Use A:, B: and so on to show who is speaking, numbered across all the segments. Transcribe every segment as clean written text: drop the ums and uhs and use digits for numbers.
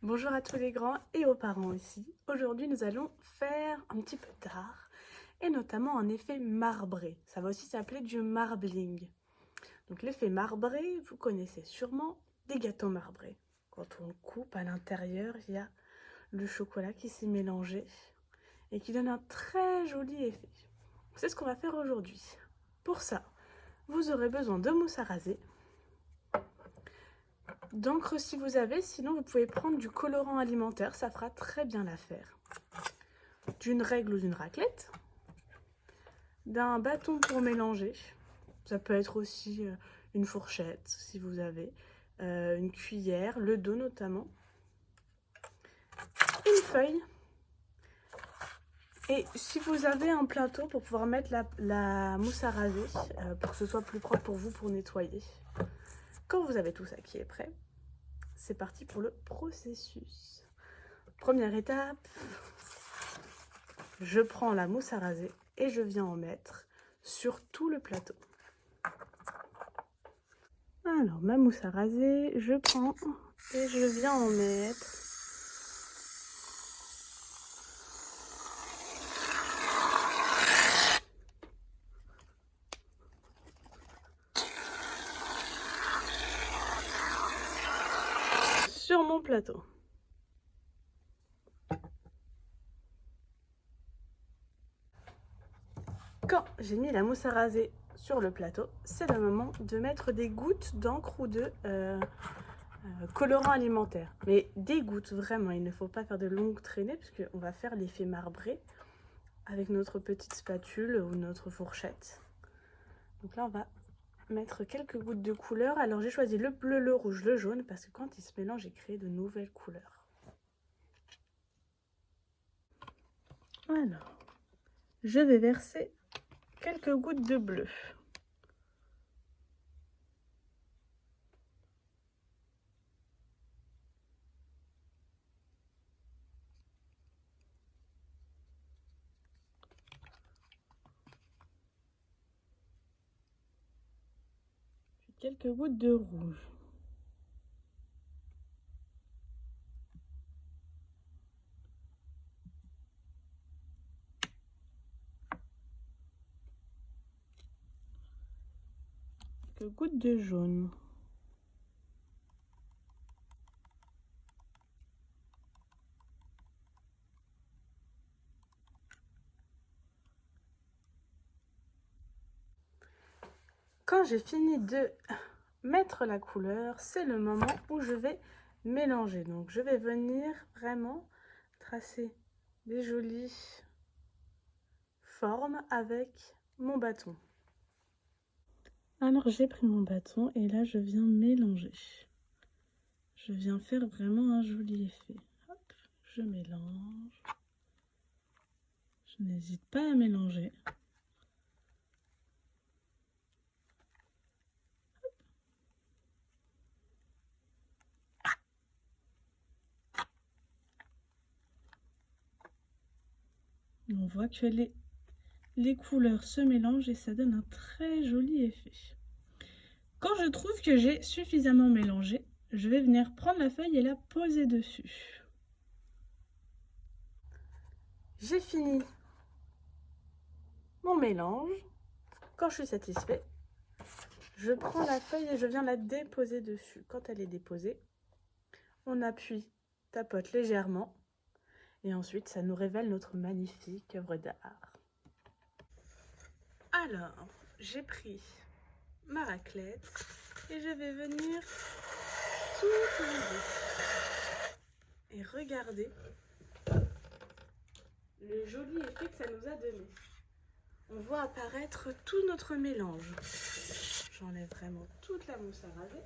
A: Bonjour à tous les grands et aux parents aussi. Aujourd'hui, nous allons faire un petit peu d'art et notamment un effet marbré. Ça va aussi s'appeler du marbling. Donc l'effet marbré, vous connaissez sûrement des gâteaux marbrés. Quand on coupe à l'intérieur, il y a le chocolat qui s'est mélangé et qui donne un très joli effet. C'est ce qu'on va faire aujourd'hui. Pour ça, vous aurez besoin de mousse à raser, d'encre si vous avez, sinon vous pouvez prendre du colorant alimentaire, ça fera très bien l'affaire. D'une règle ou d'une raclette, d'un bâton pour mélanger, ça peut être aussi une fourchette si vous avez, une cuillère, le dos notamment, une feuille, et si vous avez un plateau pour pouvoir mettre la mousse à raser, pour que ce soit plus propre pour vous pour nettoyer. Quand vous avez tout ça qui est prêt, c'est parti pour le processus. Première étape, je prends la mousse à raser et je viens en mettre sur tout le plateau. Alors, ma mousse à raser, je prends et je viens en mettre sur mon plateau. Quand j'ai mis la mousse à raser sur le plateau, c'est le moment de mettre des gouttes d'encre ou de colorant alimentaire. Mais des gouttes, vraiment, il ne faut pas faire de longues traînées puisqu'on va faire l'effet marbré avec notre petite spatule ou notre fourchette. Donc là, on va mettre quelques gouttes de couleur. Alors j'ai choisi le bleu, le rouge, le jaune parce que quand ils se mélangent, j'ai créé de nouvelles couleurs. Alors, je vais verser quelques gouttes de bleu. Puis quelques gouttes de rouge. Quelques gouttes de jaune. Quand j'ai fini de mettre la couleur, c'est le moment où je vais mélanger. Donc je vais venir vraiment tracer des jolies formes avec mon bâton. Alors j'ai pris mon bâton et là je viens mélanger. Je viens faire vraiment un joli effet. Hop, je mélange. Je n'hésite pas à mélanger. On voit que les couleurs se mélangent et ça donne un très joli effet. Quand je trouve que j'ai suffisamment mélangé, je vais venir prendre la feuille et la poser dessus. J'ai fini mon mélange. Quand je suis satisfait, je prends la feuille et je viens la déposer dessus. Quand elle est déposée, on appuie, tapote légèrement et ensuite ça nous révèle notre magnifique œuvre d'art. Alors, j'ai pris ma raclette et je vais venir tout enlever. Et regardez le joli effet que ça nous a donné. On voit apparaître tout notre mélange. J'enlève vraiment toute la mousse à raser.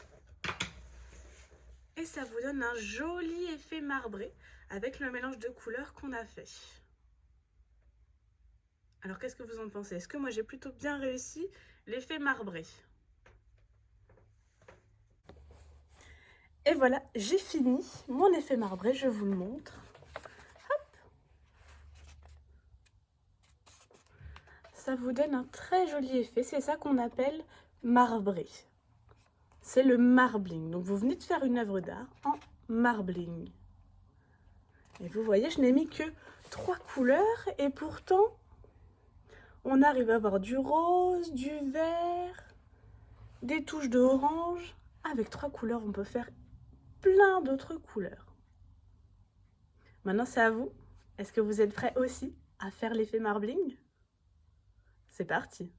A: Et ça vous donne un joli effet marbré avec le mélange de couleurs qu'on a fait. Alors qu'est-ce que vous en pensez? Est-ce que moi j'ai plutôt bien réussi l'effet marbré? Et voilà, j'ai fini mon effet marbré, je vous le montre. Hop. Ça vous donne un très joli effet, c'est ça qu'on appelle marbré. C'est le marbling. Donc vous venez de faire une œuvre d'art en marbling. Et vous voyez, je n'ai mis que 3 couleurs et pourtant, on arrive à avoir du rose, du vert, des touches de orange. Avec 3 couleurs, on peut faire plein d'autres couleurs. Maintenant, c'est à vous. Est-ce que vous êtes prêts aussi à faire l'effet marbling? C'est parti!